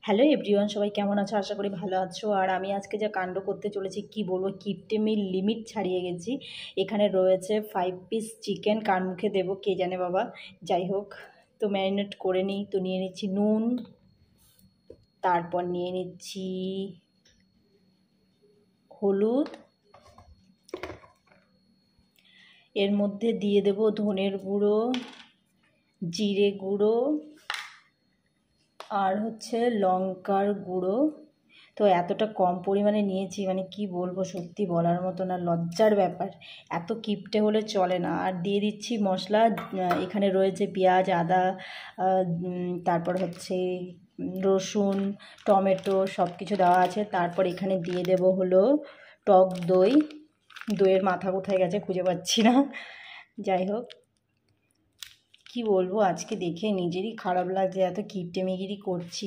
Hello everyone, সবাই কেমন আছো? আশা করি ভালো আছো। আর আমি আজকে যা কাণ্ড করতে চলেছি কি বলবো, কিপটেমির লিমিট ছাড়িয়ে গেছি। এখানে রয়েছে 5 পিস চিকেন, কার মুখে দেবো কে জানে বাবা। যাই হোক, তো ম্যারিনেট করে নিই। তো নিয়ে নিচ্ছি নুন, তারপর নিয়ে নিচ্ছি হলুদ, এর মধ্যে দিয়ে দেব ধনের গুঁড়ো, জিরে গুঁড়ো আর হচ্ছে লঙ্কার গুঁড়ো। তো এতটা কম পরিমাণে নিয়েছি, মানে কি বলবো, সত্যি বলার মতো না, লজ্জার ব্যাপার। এত কিপটে হলে চলে না। আর দিয়ে দিচ্ছি মশলা। এখানে রয়েছে পেঁয়াজ, আদা, তারপর হচ্ছে রসুন, টমেটো, সব কিছু দেওয়া আছে। তারপর এখানে দিয়ে দেব হলো টক দই। দইয়ের মাথা কোথায় গেছে খুঁজে পাচ্ছি না। যাই হোক, কি বলবো, আজকে দেখে নিজেরই খারাপ লাগছে, এত কিপটেমিগিরি করছি।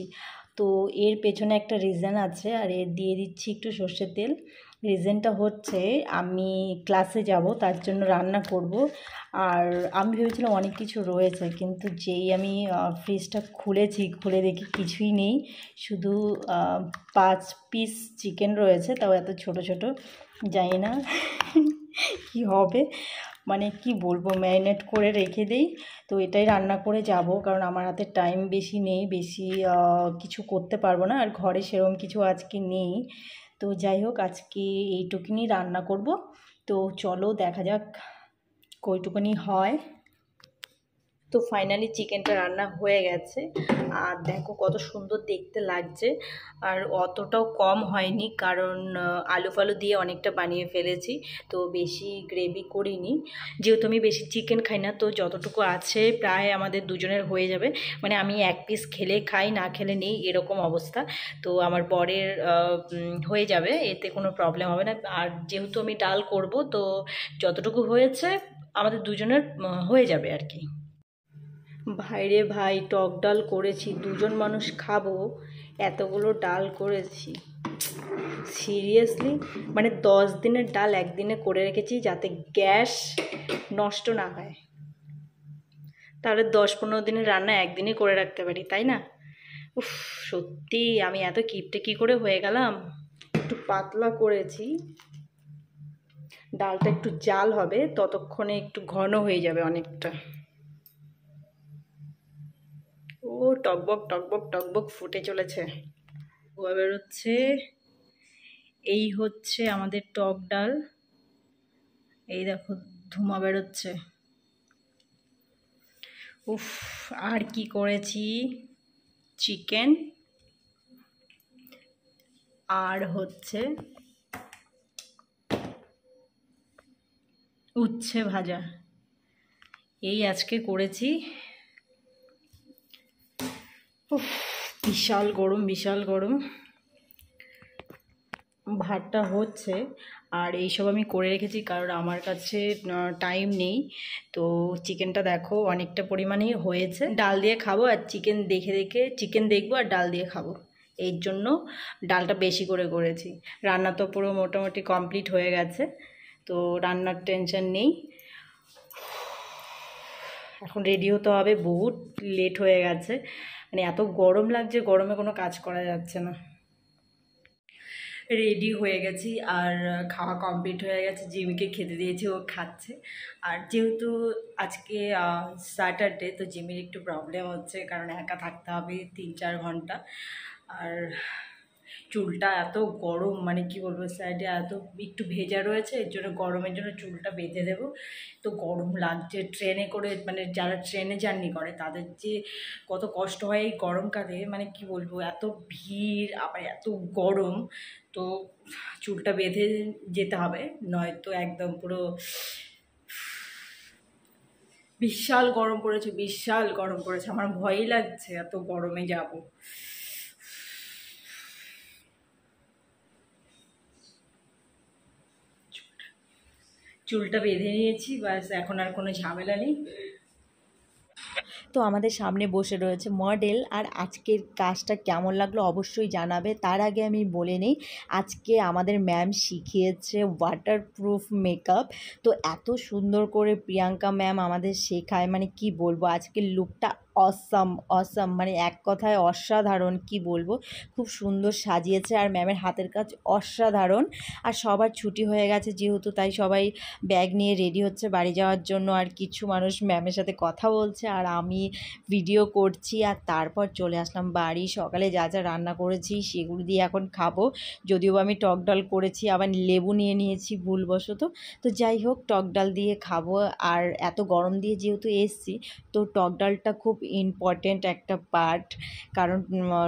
তো এর পেছনে একটা রিজন আছে। আর এর দিয়ে দিচ্ছি একটু সর্ষের তেল। রিজনটা হচ্ছে আমি ক্লাসে যাব, তার জন্য রান্না করব। আর আমি ভেবেছিলাম অনেক কিছু রয়েছে, কিন্তু যেই আমি ফ্রিজটা খুলেছি, খুলে দেখি কিছুই নেই। শুধু 5 পিস চিকেন রয়েছে, তাও এত ছোট ছোট। জানি না কি হবে, মানে কি বলবো, ম্যারিনেট করে রেখে দেই। তো এটাই রান্না করে যাব, কারণ আমার হাতে টাইম বেশি নেই, বেশি কিছু করতে পারবো না। আর ঘরে সেরকম কিছু আজকে নেই। তো যাই হোক, আজকে এইটুকুনি রান্না করব। তো চলো দেখা যাক কইটুকুনি হয়। তো ফাইনালি চিকেনটা রান্না হয়ে গেছে। আর দেখো কত সুন্দর দেখতে লাগছে। আর অতটাও কম হয়নি, কারণ আলু ফালু দিয়ে অনেকটা বানিয়ে ফেলেছি। তো বেশি গ্রেভি করিনি, যেহেতু আমি বেশি চিকেন খাই না। তো যতটুকু আছে প্রায় আমাদের দুজনের হয়ে যাবে। মানে আমি 1 পিস খেলে খাই, না খেলে নেই, এরকম অবস্থা। তো আমার বরের হয়ে যাবে, এতে কোনো প্রবলেম হবে না। আর যেহেতু আমি ডাল করব, তো যতটুকু হয়েছে আমাদের দুজনের হয়ে যাবে আর কি। ভাইরে ভাই, টক ডাল করেছি, 2জন মানুষ খাবো, এতগুলো ডাল করেছি। সিরিয়াসলি, মানে 10 দিনের ডাল একদিনে করে রেখেছি, যাতে গ্যাস নষ্ট না হয়। তাহলে 10-15 দিনের রান্না একদিনে করে রাখতে পারি, তাই না? উফ, সত্যি আমি এত কিপটে কী করে হয়ে গেলাম। একটু পাতলা করেছি, ডালটা একটু জাল হবে, ততক্ষণে একটু ঘন হয়ে যাবে অনেকটা। ও টকবক টকবক টকবক ফুটে চলেছে, ধোয়া বেরোচ্ছে। এই হচ্ছে আমাদের টক ডাল। এই দেখো, ধোঁয়া বেরোচ্ছে। উফ, আর কি করেছি, চিকেন আর হচ্ছে উচ্ছে ভাজা, এই আজকে করেছি। উফ, বিশাল গরম, বিশাল গরম। ভাতটা হচ্ছে। আর এইসব আমি করে রেখেছি কারণ আমার কাছে টাইম নেই। তো চিকেনটা দেখো অনেকটা পরিমাণেই হয়েছে। ডাল দিয়ে খাবো, আর চিকেন দেখে দেখে চিকেন দেখবো আর ডাল দিয়ে খাবো, এই জন্য ডালটা বেশি করে করেছি। রান্না তো পুরো মোটামুটি কমপ্লিট হয়ে গেছে, তো রান্নার টেনশন নেই। এখন রেডি হতে হবে, বহুত লেট হয়ে গেছে। মানে এত গরম লাগছে, গরমে কোনো কাজ করা যাচ্ছে না। রেডি হয়ে গেছি, আর খাওয়া কমপ্লিট হয়ে গেছে। জিমিকে খেতে দিয়েছি, ও খাচ্ছে। আর যেহেতু আজকে স্যাটারডে, তো জিমির একটু প্রবলেম হচ্ছে, কারণ একা থাকতে হবে 3-4 ঘন্টা। আর চুলটা এত গরম, মানে কি বলবো, সাইডে এত একটু ভেজা রয়েছে, এর জন্য গরমের জন্য চুলটা বেঁধে দেবো। তো গরম লাগছে, ট্রেনে করে, মানে যারা ট্রেনে জার্নি করে তাদের যে কত কষ্ট হয় এই গরমকালে, মানে কি বলবো, এত ভিড় আবার এত গরম। তো চুলটা বেঁধে যেতে হবে, নয়তো একদম পুরো বিশাল গরম পড়েছে, বিশাল গরম পড়েছে। আমার ভয়ই লাগছে এত গরমে যাব। চুলটা বেঁধে নিয়েছি, ব্যাস, এখন আর কোনো ঝামেলা নেই। তো আমাদের সামনে বসে রয়েছে মডেল। আর আজকের কাজটা কেমন লাগলো অবশ্যই জানাবে। তার আগে আমি বলে নিই, আজকে আমাদের ম্যাম শিখিয়েছে ওয়াটারপ্রুফ মেকআপ। তো এত সুন্দর করে প্রিয়াঙ্কা ম্যাম আমাদের শেখায়, মানে কি বলবো, আজকের লুকটা অসাম অসাম, মানে এক কথায় অসাধারণ, কি বলবো, খুব সুন্দর সাজিয়েছে। আর ম্যামের হাতের কাজ অসাধারণ। আর সবার ছুটি হয়ে গেছে যেহেতু, তাই সবাই ব্যাগ নিয়ে রেডি হচ্ছে বাড়ি যাওয়ার জন্য। আর কিছু মানুষ ম্যামের সাথে কথা বলছে আর আমি ভিডিও করছি। আর তারপর চলে আসলাম বাড়ি। সকালে যা যা রান্না করেছি সেগুলো দিয়ে এখন খাবো। যদিও আমি টক ডাল করেছি, আবার লেবু নিয়ে নিয়েছি ভুলবশত। তো যাই হোক, টক ডাল দিয়ে খাবো। আর এত গরম দিয়ে যেহেতু এসছি, তো টক ডালটা খুব ইম্পর্টেন্ট একটা পার্ট। কারণ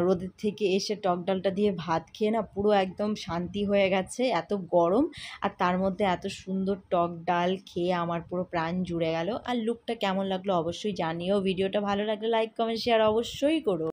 রোদের থেকে এসে টক ডালটা দিয়ে ভাত খেয়ে না পুরো একদম শান্তি হয়ে গেছে, এত গরম। আর তার মধ্যে এত সুন্দর টক ডাল খেয়ে আমার পুরো প্রাণ জুড়ে গেল। আর লুকটা কেমন লাগলো অবশ্যই জানিও। ভিডিওটা ভালো লাগলে লাইক কমেন্ট শেয়ার অবশ্যই করো।